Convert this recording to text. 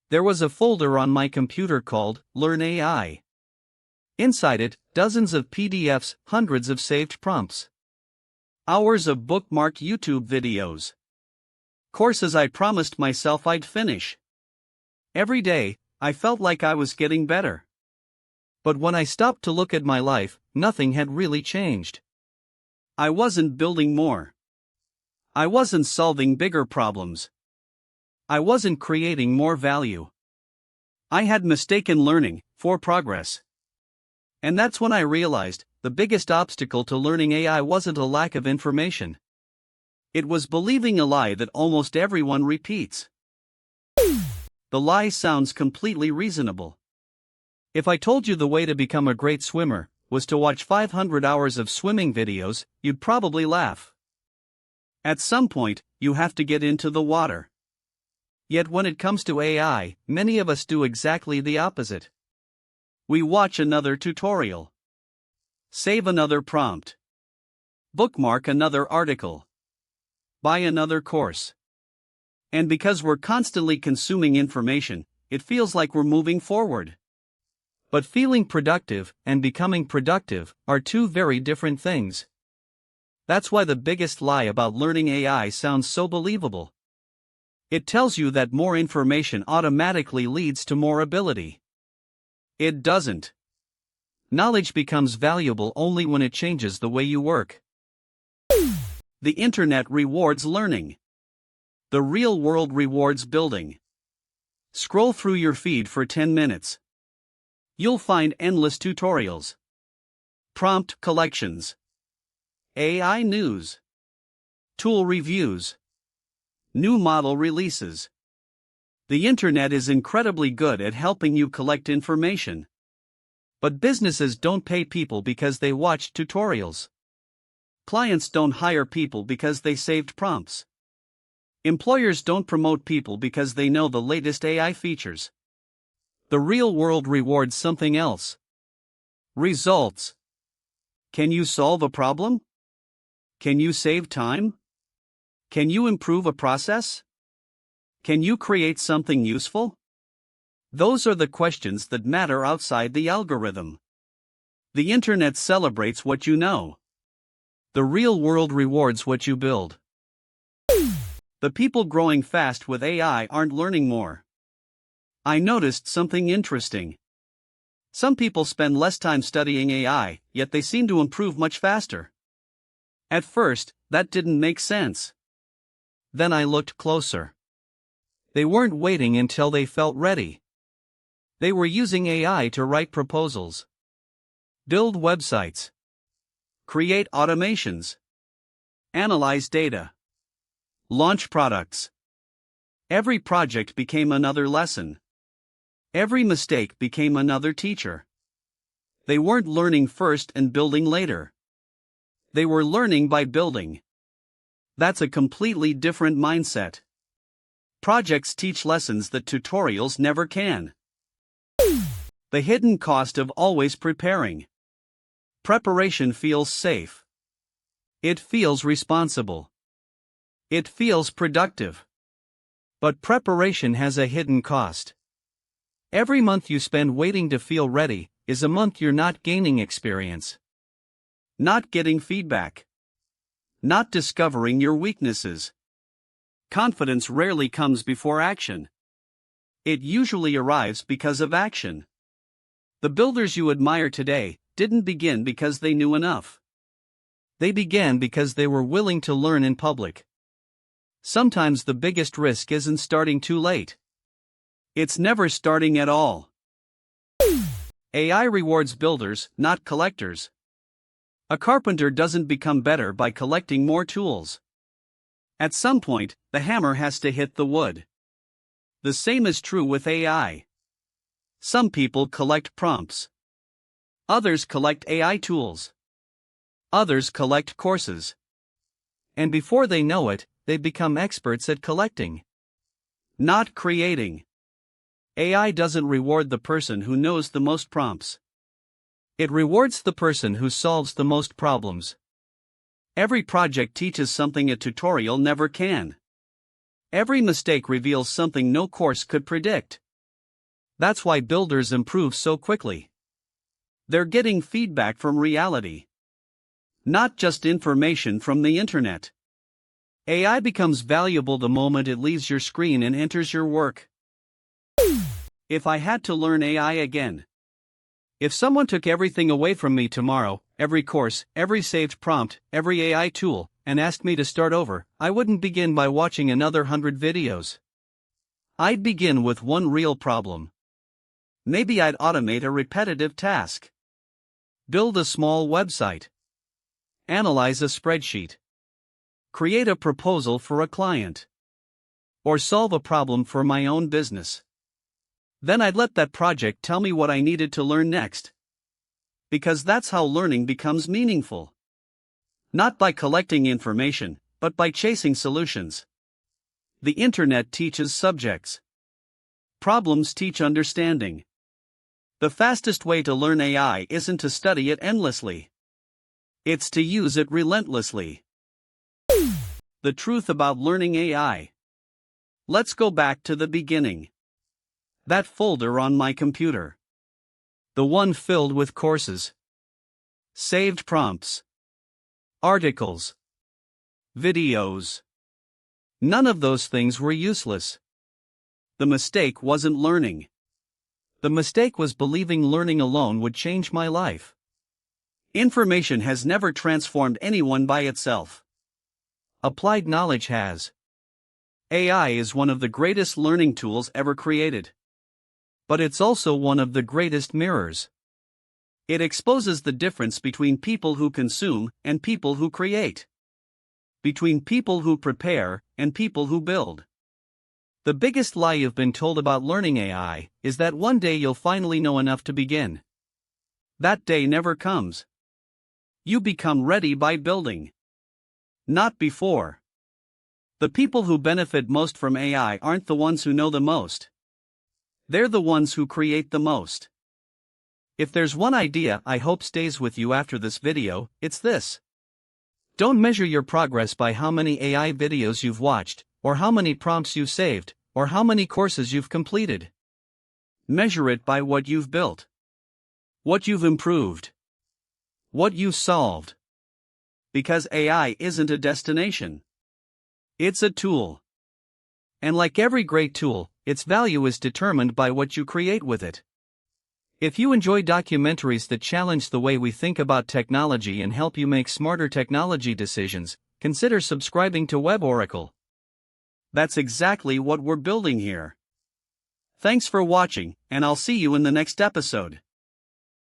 There was a folder on my computer called Learn AI. Inside it, dozens of PDFs, hundreds of saved prompts, hours of bookmarked YouTube videos, courses I promised myself I'd finish. Every day, I felt like I was getting better. But when I stopped to look at my life, nothing had really changed. I wasn't building more. I wasn't solving bigger problems. I wasn't creating more value. I had mistaken learning for progress. And that's when I realized the biggest obstacle to learning AI wasn't a lack of information. It was believing a lie that almost everyone repeats. The lie sounds completely reasonable. If I told you the way to become a great swimmer was to watch 500 hours of swimming videos, you'd probably laugh. At some point, you have to get into the water. Yet when it comes to AI, many of us do exactly the opposite. We watch another tutorial, save another prompt, bookmark another article, buy another course. And because we're constantly consuming information, it feels like we're moving forward. But feeling productive and becoming productive are two very different things. That's why the biggest lie about learning AI sounds so believable. It tells you that more information automatically leads to more ability. It doesn't. Knowledge becomes valuable only when it changes the way you work. The internet rewards learning. The real world rewards building. Scroll through your feed for 10 minutes. You'll find endless tutorials, prompt collections, AI news, tool reviews, new model releases. The internet is incredibly good at helping you collect information. But businesses don't pay people because they watched tutorials. Clients don't hire people because they saved prompts. Employers don't promote people because they know the latest AI features. The real world rewards something else. Results. Can you solve a problem? Can you save time? Can you improve a process? Can you create something useful? Those are the questions that matter outside the algorithm. The internet celebrates what you know. The real world rewards what you build. The people growing fast with AI aren't learning more. I noticed something interesting. Some people spend less time studying AI, yet they seem to improve much faster. At first, that didn't make sense. Then I looked closer. They weren't waiting until they felt ready. They were using AI to write proposals, build websites, create automations, analyze data, launch products. Every project became another lesson. Every mistake became another teacher. They weren't learning first and building later. They were learning by building. That's a completely different mindset. Projects teach lessons that tutorials never can. The hidden cost of always preparing. Preparation feels safe. It feels responsible. It feels productive. But preparation has a hidden cost. Every month you spend waiting to feel ready is a month you're not gaining experience, not getting feedback, not discovering your weaknesses. Confidence rarely comes before action. It usually arrives because of action. The builders you admire today didn't begin because they knew enough. They began because they were willing to learn in public. Sometimes the biggest risk isn't starting too late. It's never starting at all. AI rewards builders, not collectors. A carpenter doesn't become better by collecting more tools. At some point, the hammer has to hit the wood. The same is true with AI. Some people collect prompts. Others collect AI tools. Others collect courses. And before they know it, they become experts at collecting, not creating. AI doesn't reward the person who knows the most prompts. It rewards the person who solves the most problems. Every project teaches something a tutorial never can. Every mistake reveals something no course could predict. That's why builders improve so quickly. They're getting feedback from reality, not just information from the internet. AI becomes valuable the moment it leaves your screen and enters your work. If I had to learn AI again. If someone took everything away from me tomorrow, every course, every saved prompt, every AI tool, and asked me to start over, I wouldn't begin by watching another 100 videos. I'd begin with one real problem. Maybe I'd automate a repetitive task. Build a small website. Analyze a spreadsheet. Create a proposal for a client. Or solve a problem for my own business. Then I'd let that project tell me what I needed to learn next. Because that's how learning becomes meaningful. Not by collecting information, but by chasing solutions. The internet teaches subjects. Problems teach understanding. The fastest way to learn AI isn't to study it endlessly. It's to use it relentlessly. The truth about learning AI. Let's go back to the beginning. That folder on my computer. The one filled with courses. Saved prompts. Articles. Videos. None of those things were useless. The mistake wasn't learning. The mistake was believing learning alone would change my life. Information has never transformed anyone by itself. Applied knowledge has. AI is one of the greatest learning tools ever created. But it's also one of the greatest mirrors. It exposes the difference between people who consume and people who create. Between people who prepare and people who build. The biggest lie you've been told about learning AI is that one day you'll finally know enough to begin. That day never comes. You become ready by building. Not before. The people who benefit most from AI aren't the ones who know the most. They're the ones who create the most. If there's one idea I hope stays with you after this video, it's this. Don't measure your progress by how many AI videos you've watched, or how many prompts you've saved, or how many courses you've completed. Measure it by what you've built. What you've improved. What you've solved. Because AI isn't a destination. It's a tool. And like every great tool, its value is determined by what you create with it. If you enjoy documentaries that challenge the way we think about technology and help you make smarter technology decisions, consider subscribing to Web Oracle. That's exactly what we're building here. Thanks for watching, and I'll see you in the next episode.